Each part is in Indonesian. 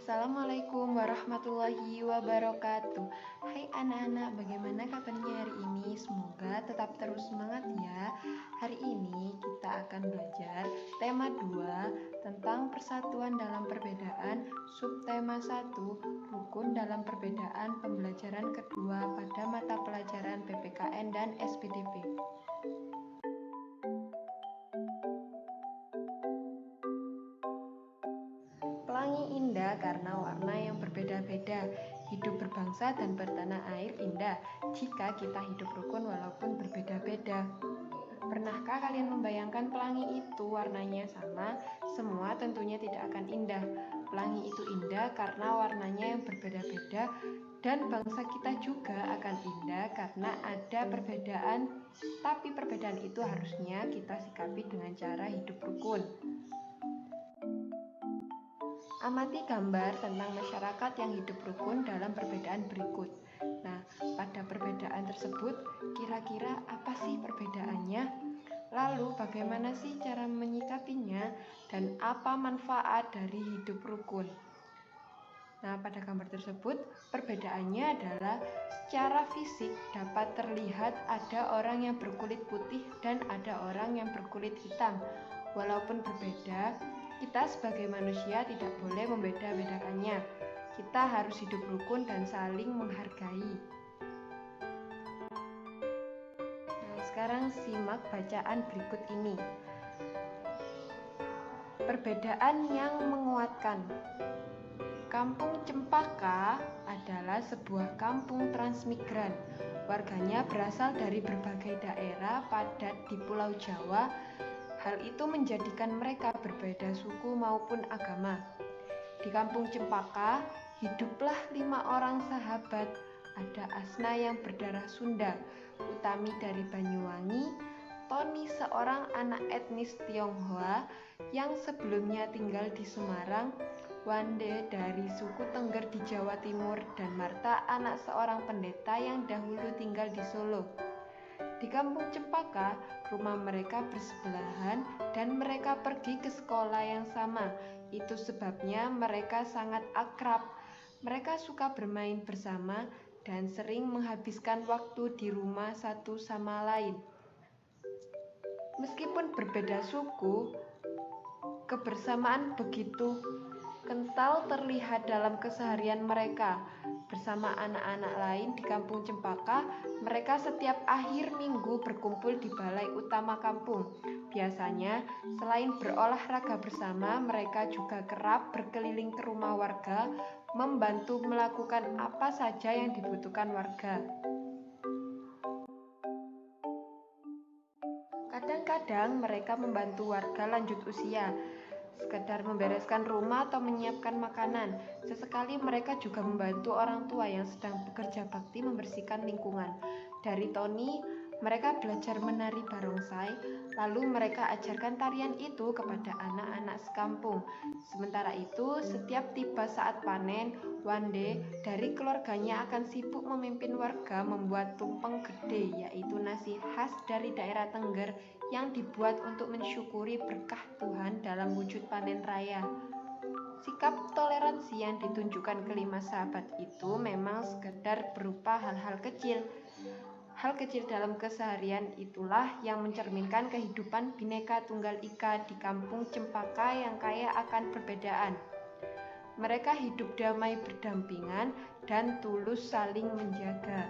Assalamualaikum warahmatullahi wabarakatuh. Hai anak-anak, bagaimana kabarnya hari ini? Semoga tetap terus semangat ya. Hari ini kita akan belajar tema 2 tentang persatuan dalam perbedaan, subtema 1, rukun dalam perbedaan, pembelajaran kedua pada mata pelajaran PPKN dan SPTP. Pelangi indah karena warna yang berbeda-beda. Hidup berbangsa dan bertanah air indah jika kita hidup rukun walaupun berbeda-beda. Pernahkah kalian membayangkan pelangi itu warnanya sama? Semua tentunya tidak akan indah. Pelangi itu indah karena warnanya yang berbeda-beda, dan bangsa kita juga akan indah karena ada perbedaan. Tapi perbedaan itu harusnya kita sikapi dengan cara hidup rukun. Amati gambar tentang masyarakat yang hidup rukun dalam perbedaan berikut. Nah, pada perbedaan tersebut, kira-kira apa sih perbedaannya? Lalu, bagaimana sih cara menyikapinya? Dan apa manfaat dari hidup rukun? Nah, pada gambar tersebut, perbedaannya adalah secara fisik dapat terlihat ada orang yang berkulit putih dan ada orang yang berkulit hitam. Walaupun berbeda, kita sebagai manusia tidak boleh membeda-bedakannya. Kita harus hidup rukun dan saling menghargai. Nah, sekarang simak bacaan berikut ini. Perbedaan yang menguatkan. Kampung Cempaka adalah sebuah kampung transmigran. Warganya berasal dari berbagai daerah padat di Pulau Jawa. Hal itu menjadikan mereka berbeda suku maupun agama. Di kampung Cempaka, hiduplah 5 orang sahabat. Ada Asna yang berdarah Sunda, Utami dari Banyuwangi, Tony seorang anak etnis Tionghoa yang sebelumnya tinggal di Semarang, Wande dari suku Tengger di Jawa Timur, dan Marta anak seorang pendeta yang dahulu tinggal di Solo. Di kampung Cempaka, rumah mereka bersebelahan dan mereka pergi ke sekolah yang sama. Itu sebabnya mereka sangat akrab. Mereka suka bermain bersama dan sering menghabiskan waktu di rumah satu sama lain. Meskipun berbeda suku, kebersamaan begitu kental terlihat dalam keseharian mereka. Bersama anak-anak lain di kampung Cempaka, mereka setiap akhir minggu berkumpul di balai utama kampung. Biasanya, selain berolahraga bersama, mereka juga kerap berkeliling ke rumah warga, membantu melakukan apa saja yang dibutuhkan warga. Kadang-kadang mereka membantu warga lanjut usia, sekedar membereskan rumah atau menyiapkan makanan. Sesekali mereka juga membantu orang tua yang sedang bekerja bakti membersihkan lingkungan. Dari Tony, mereka belajar menari barongsai, lalu mereka ajarkan tarian itu kepada anak-anak sekampung. Sementara itu, setiap tiba saat panen, Wande dari keluarganya akan sibuk memimpin warga membuat tumpeng gede, yaitu nasi khas dari daerah Tengger yang dibuat untuk mensyukuri berkah Tuhan dalam wujud panen raya. Sikap toleransi yang ditunjukkan kelima sahabat itu memang sekedar berupa hal-hal kecil. Hal kecil dalam keseharian itulah yang mencerminkan kehidupan Bhinneka Tunggal Ika di kampung Cempaka yang kaya akan perbedaan. Mereka hidup damai berdampingan dan tulus saling menjaga.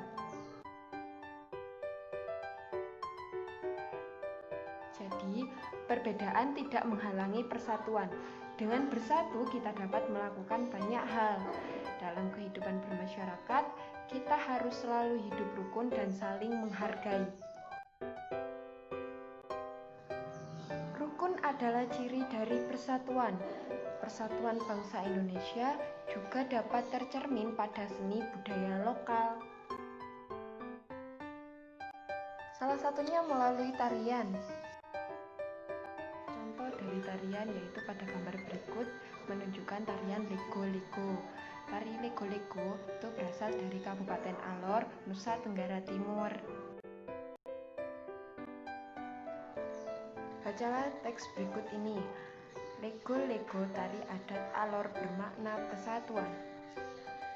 Jadi, perbedaan tidak menghalangi persatuan. Dengan bersatu, kita dapat melakukan banyak hal. Dalam kehidupan bermasyarakat, kita harus selalu hidup rukun dan saling menghargai. Rukun adalah ciri dari persatuan. Persatuan bangsa Indonesia juga dapat tercermin pada seni budaya lokal. Salah satunya melalui tarian. Dari tarian yaitu pada gambar berikut menunjukkan tarian Lego-Lego. Tari Lego-Lego itu berasal dari Kabupaten Alor, Nusa Tenggara Timur. Bacalah teks berikut ini. Lego-lego tari adat Alor bermakna persatuan.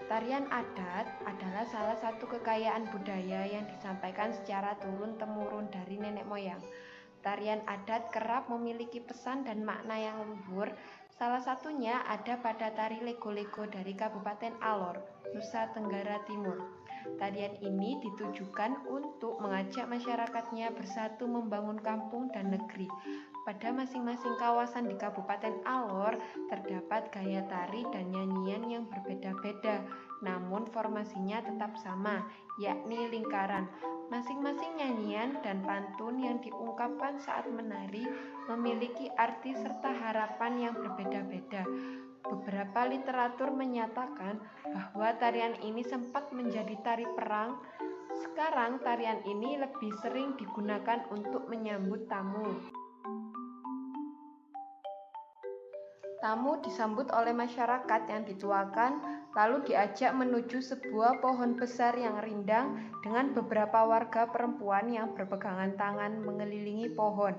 Tarian adat adalah salah satu kekayaan budaya yang disampaikan secara turun-temurun dari nenek moyang. Tarian adat kerap memiliki pesan dan makna yang luhur. Salah satunya ada pada tari Lego-lego dari Kabupaten Alor, Nusa Tenggara Timur. Tarian ini ditujukan untuk mengajak masyarakatnya bersatu membangun kampung dan negeri. Pada masing-masing kawasan di Kabupaten Alor terdapat gaya tari dan nyanyian yang berbeda-beda, namun formasinya tetap sama, yakni lingkaran. Masing-masing nyanyian dan pantun yang diungkapkan saat menari memiliki arti serta harapan yang berbeda-beda. Beberapa literatur menyatakan bahwa tarian ini sempat menjadi tari perang. Sekarang tarian ini lebih sering digunakan untuk menyambut tamu. Tamu disambut oleh masyarakat yang dituakan, lalu diajak menuju sebuah pohon besar yang rindang dengan beberapa warga perempuan yang berpegangan tangan mengelilingi pohon.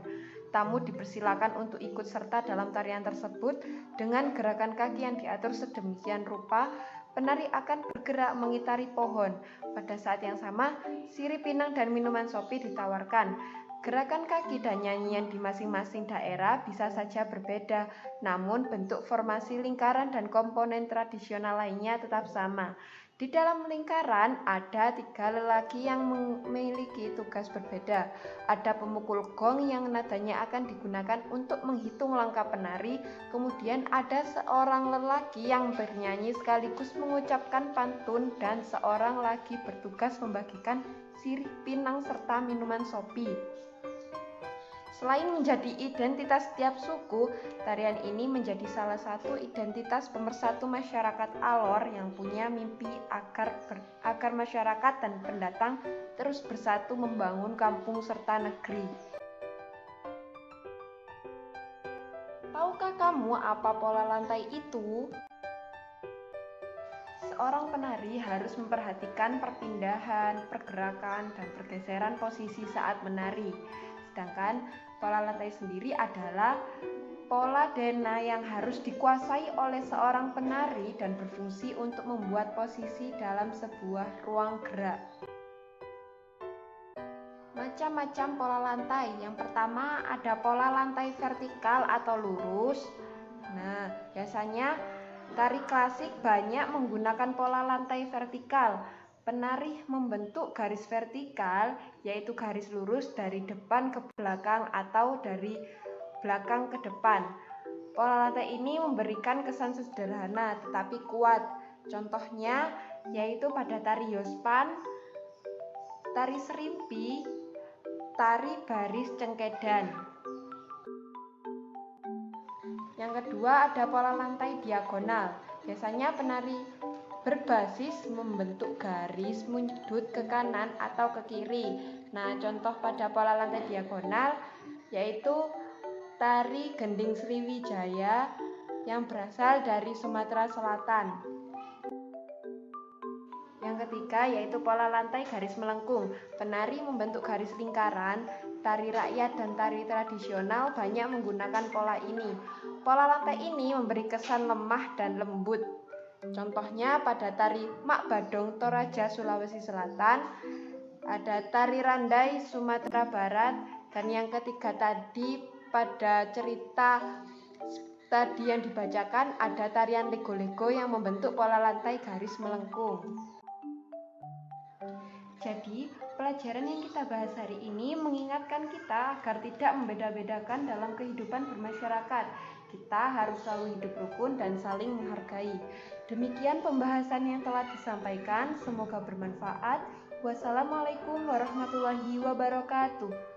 Tamu dipersilakan untuk ikut serta dalam tarian tersebut dengan gerakan kaki yang diatur sedemikian rupa. Penari akan bergerak mengitari pohon. Pada saat yang sama, sirih pinang dan minuman sopi ditawarkan. Gerakan kaki dan nyanyian di masing-masing daerah bisa saja berbeda, namun bentuk formasi lingkaran dan komponen tradisional lainnya tetap sama. Di dalam lingkaran ada 3 lelaki yang memiliki tugas berbeda. Ada pemukul gong yang nadanya akan digunakan untuk menghitung langkah penari. Kemudian ada seorang lelaki yang bernyanyi sekaligus mengucapkan pantun dan seorang lagi bertugas membagikan sirih pinang serta minuman sopi. Selain menjadi identitas setiap suku, tarian ini menjadi salah satu identitas pemersatu masyarakat Alor yang punya mimpi agar masyarakat dan pendatang terus bersatu membangun kampung serta negeri. Tahukah kamu apa pola lantai itu? Seorang penari harus memperhatikan perpindahan, pergerakan, dan pergeseran posisi saat menari. Sedangkan pola lantai sendiri adalah pola dena yang harus dikuasai oleh seorang penari dan berfungsi untuk membuat posisi dalam sebuah ruang gerak. Macam-macam pola lantai. Yang pertama ada pola lantai vertikal atau lurus. Nah, biasanya tari klasik banyak menggunakan pola lantai vertikal. Penari membentuk garis vertikal, yaitu garis lurus dari depan ke belakang atau dari belakang ke depan. Pola lantai ini memberikan kesan sederhana tetapi kuat. Contohnya yaitu pada tari Yospan, tari Serimpi, tari baris cengkedan. Yang kedua ada pola lantai diagonal. Biasanya penari berbasis membentuk garis menyudut ke kanan atau ke kiri. Nah, contoh pada pola lantai diagonal yaitu tari Gending Sriwijaya yang berasal dari Sumatera Selatan. Yang ketiga yaitu pola lantai garis melengkung. Penari membentuk garis lingkaran. Tari rakyat dan tari tradisional banyak menggunakan pola ini. Pola lantai ini memberi kesan lemah dan lembut. Contohnya pada tari Mak Badong Toraja Sulawesi Selatan, ada tari Randai Sumatera Barat, dan yang ketiga tadi pada cerita tadi yang dibacakan ada tarian Lego-lego yang membentuk pola lantai garis melengkung. Jadi, pelajaran yang kita bahas hari ini mengingatkan kita agar tidak membeda-bedakan dalam kehidupan bermasyarakat. Kita harus selalu hidup rukun dan saling menghargai. Demikian pembahasan yang telah disampaikan, semoga bermanfaat. Wassalamualaikum warahmatullahi wabarakatuh.